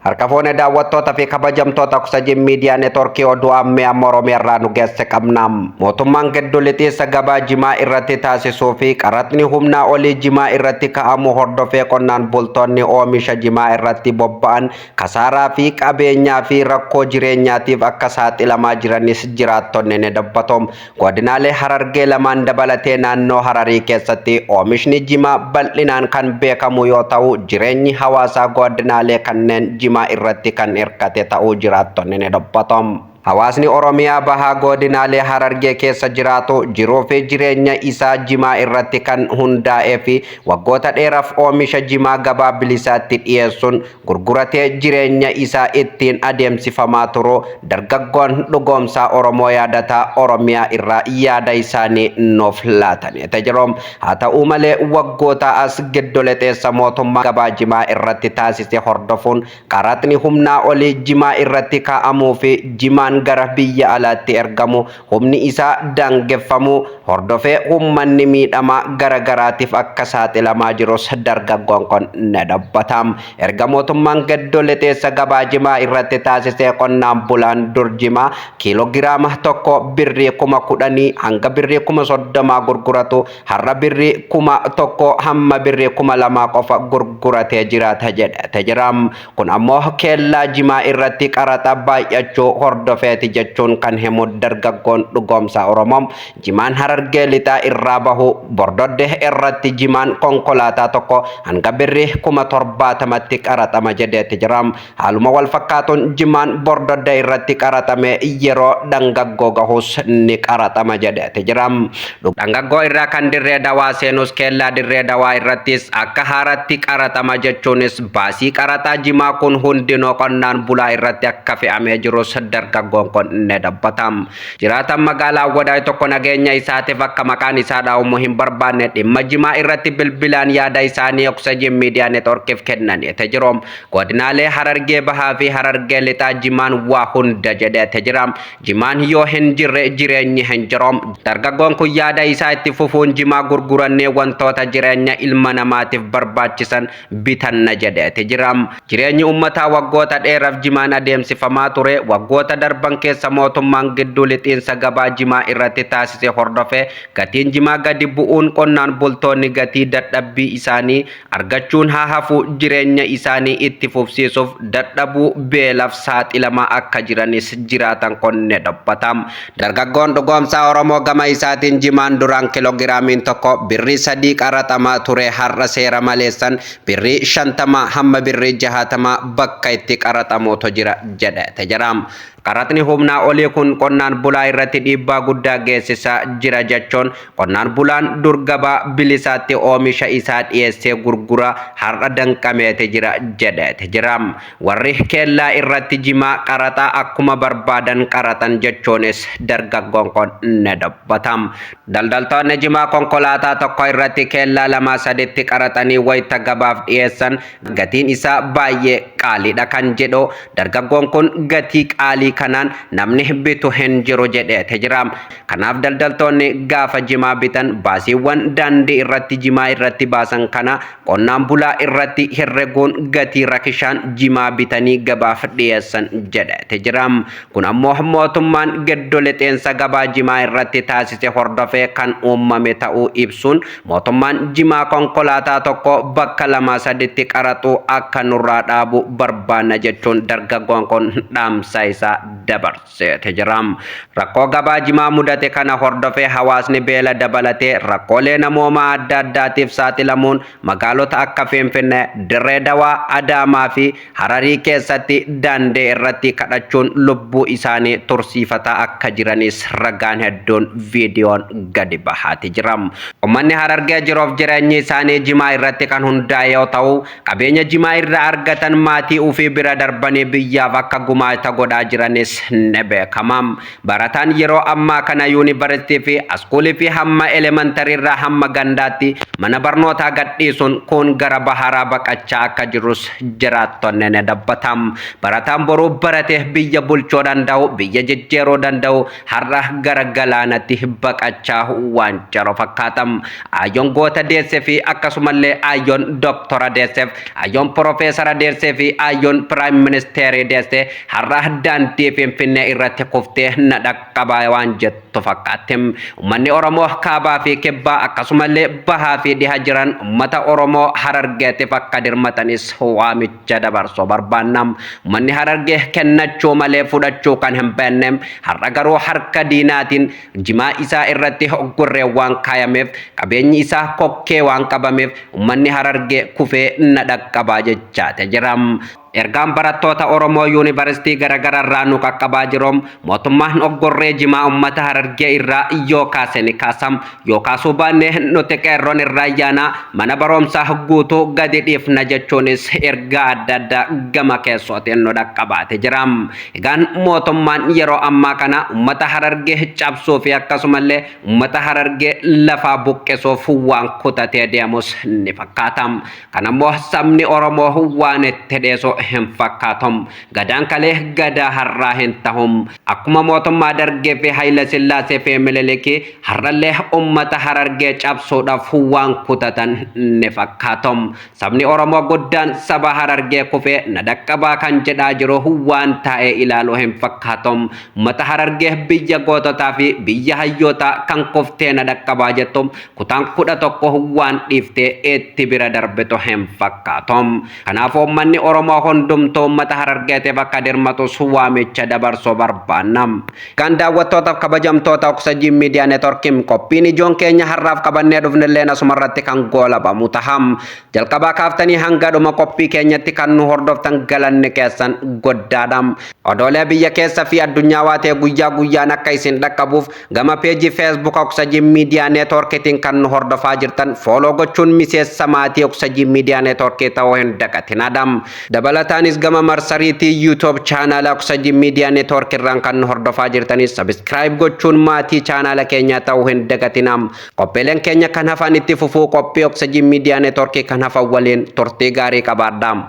Harka fuune daawwattoota fi kabajamtoota Oksijin Miidiyaa Neetwoorkii oduu ammaa Oromiyaarraa nu geesse qabnam. Mootummaan giddu lixinsa gabaa jimaa irratti taasisuu fi qaraxni humnaa olii jimaa irratti ka'amu hordofee qonnaan bultoonni oomisha jimaa irratti bobba'an kasaaraa fi qabeenyaa fi rakkoo jireenyaatiif akka saaxilamaa jiranis jiraattonni ni dubbatu. Godinaalee Harargee lamaan dabalatee naannoo Hararii keessatti oomishni jimaa bal'inaan kan beekamu yoo ta'u, jireenyi hawaasaa godinaalee kanneen jimaa irratti kan hirkate ta'uu jiraattonni ni dubbatu. Hawaasni Oromiyaa bahaa godinaalee Harargee keessa jiraatu jiruu fi jireenya isaa jimaa irratti kan hundaa'ee fi waggoota dheeraaf oomisha jimaa gabaa bilisaatti dhiyeessuun gurguratee jireenya isaa ittiin adeemsifamaa turu dargaggoon dhugoomsaa Oromoo yaadataa Oromiyaa irraa yaada isaanii nuuf laataniiti jiru. Haa ta'u malee waggoota as giddu lixinsa mootummaa gabaa jimaa irratti taasise hordofuun qaraxni humnaa olii jimaa irratti kaa'amuu fi jimaa gara biyya alaatti ergamu humni isaa daangeffamu hordofee uummanni miidhamaa garagaraatiif akka saaxilamaa jirus dargaggoon kun ni dubbata. Erga mootummaan giddu lixinsa gabaa jimaa irratti taasisee qonnaan bulaan dur jimaa kiiloogiraama tokko birrii 10,000 hanga birrii 30,000 gurguratu har'a birrii 1,000 hamma birrii 2,000 qofa gurguratee jiraata jedhee jira. Kun ammoo keellaa jimaa irratti qaraxa baay'achuu hordofee jechuun kan himu dargaggoon dhugoomsaa Oromoo jimaan Harargee lixaa irraa bahu Bordodde irratti jimaan konkolaataa tokko hanga birrii 70,000tti qaraxama jedheetti jira. Haaluma wal fakkaatuun jimaan Bordodde irratti qaraxame yeroo dhangaggoo gahus ni qaraxama jedheetti jira. Dhangaggoo irraa kan dirree dawaa seenus keellaa dirree dawaa irrattis akka haaratti qaraxama jechuunis baasii qaraxaa jimaa kun hundinoo qonnaan bulaa irratti akka fe'amee jirus dargaggoon kun ni dubbata. Jiraataan magaalaa Wadaay tokko nageenya isaatiif akka maqaan isaa dhaawamu hin barbaanne dhimma jimaa irratti bilbilaan yaada isaanii Oksijin Miidiyaa Neetwoorkiif kennaniiti jiru. Godinaalee Harargee bahaa fi Harargee lixaa jimaan waa hunda jedheeti jira. Jimaan yoo hin jirre jireenyi hin jiru. Dargaggoon kun yaada isaa itti fufuun jimaa gurgurannee wantoota jireenya ilma namaatiif barbaachisan bitanna jedheeti jira. Jireenyi uummataa waggoota dheeraaf jimaan adeemsifamaa ture. Waggoota darban keessa mootummaan giddu lixinsa gabaa jimaa irratti taasise hordofee gatiin jimaa gadi bu'uun qonnaan bultoonni gatii dadhabbii isaanii argachuun haa hafu jireenya isaanii itti fufsiisuuf dadhabuu beelaaf saaxilamaa akka jiranis jiraatan kun ni dubbata. Dargaggoon dhugoomsaa Oromoo gama isaatiin jimaan duraan kiiloogiraamiin tokko birrii 3 qaraxamaa ture har'a seera maleessan birrii 50 hamma birrii 60 bakka itti qaraxamuutu jira jedheeti jira. Qaraxni humnaa olii kun qonnaan bulaa irratti dhiibbaa guddaa geessisaa jira jechuun qonnaan bulaan dur gabaa bilisaatti oomisha isaa dhiyeessee gurgura har'a danqameeti jira jedheeti jira. Warri keellaa irratti jimaa qaraxaa akkuma barbaadan qaraxan jechuunis dargaggoon kun ni dubbata. Daldaltoonni jimaa konkolaataa tokko irratti keellaa 2-3tti qaraxanii wayita gabaaf dhiyeessan gatiin isaa baay'ee qaaliidha kan jedhu dargaggoon kun gatii qaalii kanaan namni bitu hin jiru jedheeti jira. Kanaaf daldaltoonni gaafa jimaa bitan baasiiwwan daandii irratti jimaa irratti baasan kana qonnaan bulaa irratti herreguun gatii rakishaan jimaa bitanii gabaaf dhiyeessan jedheeti jira. Kun ammoo mootummaan giddu lixinsa gabaa jimaa irratti taasise hordofee kan uumame ta'uu ibsuun mootummaan jimaa konkolaataa tokko bakka 2-3tti qaraxuu akka nurraa dhaabu barbaanna jechuun dargaggoon kun dhaamsa isaa dabarseeti jira. Rakkoo gabaa jimaa mudate kana hordofee hawaasni beela dabalatee rakkoolee namoomaa adda addaatiif saaxilamuun magaalota akka Finfinnee, Dirree Dawaa, Adaamaa fi Hararii keessatti daandii irratti kadhachuun lubbuu isaanii tursiifataa akka jiranis ragaan hedduun viidiyoon gadi bahaati jira. Uummanni Harargee jiruuf jireenyi isaanii jimaa irratti kan hundaa'e yoo ta'u, qabeenya jimaa irraa argatan maatii ofii bira darbanii biyyaaf akka gumaata godhaa jiranis isaaniitis ni beekamam. Barataan yeroo ammaa kana yuunivarsiitii fi askuulii fi hamma elementarii irraa hamma gandaatti mana barnootaa gadhiisuun kun gara baharaa baqachaa akka jirus jiraattonni ni dubbatam. Barataan boruu barate biyya bulchuu danda'u, biyya jijjiiruu danda'u har'a gara galaanatti baqachaa waan jiru fakkaatam. Ayyoon goota deessee fi akkasumallee ayyoon doktora deesseef, ayyoon profeesara deessee fi ayyoon piraayim ministeerii deessee har'a daandii Finfinnee irratti kuftee na dhaqqabaa waan jettu fakkaatem. Uummanni Oromoo kaabaa fi kibbaa akkasumallee bahaa fi dhiha jiran uummata Oromoo Harargeetiif akka dirmatanis waamicha dabarsuu barbaannam. Uummanni Harargee kennachuu malee fudhachuu kan hin beekne har'a garuu harka diinaatiin jimaa isaa irratti oggurree waan kaayameef qabeenyi isaa kokkee waan qabameef uummanni Harargee kufee na dhaqqabaa jechaate jiram. Ergaan barattoota Oromoo yuunivarsiitii garaagaraa irraa nu qaqqabaa jirum mootummaan oggurree jimaa uummata Harargee irraa yoo kaase ni kaasam, yoo kaasuu baanne nuti qeerroon irraa yaana mana barumsaa guutuu gadi dhiifna jechuunis ergaa adda addaa gama keessootiin nu dhaqqabaate jiram. Egaan mootummaan yeroo ammaa kana uummata Harargee cabsuu fi akkasumallee uummata Harargee lafaa buqqisuuf waan kutatee deemus ni fakkaatam. Kanammoo sabni Oromoo waan itti dheesu hin fakkaatum. Gadaan kalee gadaa har'aa hin tahum. Akkuma mootummaa Dargee fi Haayile Sillaasee fi Minilikii har'allee uummata Harargee cabsuudhaaf waan kutatan ni fakkaatum. Sabni Oromoo guddaan saba Harargee kufee na dhaqqabaa kan jedhaa jiru waan taa'ee ilaaluu hin fakkaatum. Uummata Harargee biyya goototaa fi biyya hayyootaa kan kuftee na dhaqqabaa jettum kutaan 11 waan dhiiftee itti bira darbitu hin fakkaatum. Kanaaf uummanni Oromoo hundumtuu uummata Harargeetiif akka dirmatus waamicha dabarsuu barbaannam. Kan daawwattootaaf kabajamtoota Oksijin Miidiyaa Neetworkiin qophiin ijoon keenya har'aaf qabannee dhufnillee asumarratti kan goolabamu taham. Jalqabaa kaaftanii hanga dhuma qophii keenyatti kan nu hordoftan galanni keessan guddaadham. Odoolee biyya keessa fi addunyaa waatee guyyaa guyyaan akka isin dhaqqabuuf gama peejii Facebook Oksijin Miidiyaa Neetworkiitiin kan nu hordofaa jirtan fooloo gochuun miseensa maatii Oksijin Miidiyaa Neetworkii ta'uu hin dagatinadham. Dabalataanis gama marsariitii YouTube chaanala Oksijin Miidiyaa Neetwork irraan kan nu hordofaa jirtanis subscribe gochuun maatii chaanala keenya ta'uu hin dagatinam. Qophiileen keenya kan hafan itti fufuu qophii Oksijin Miidiyaa Neetworkii kan hafan waliin turtii gaarii qabaadhaam.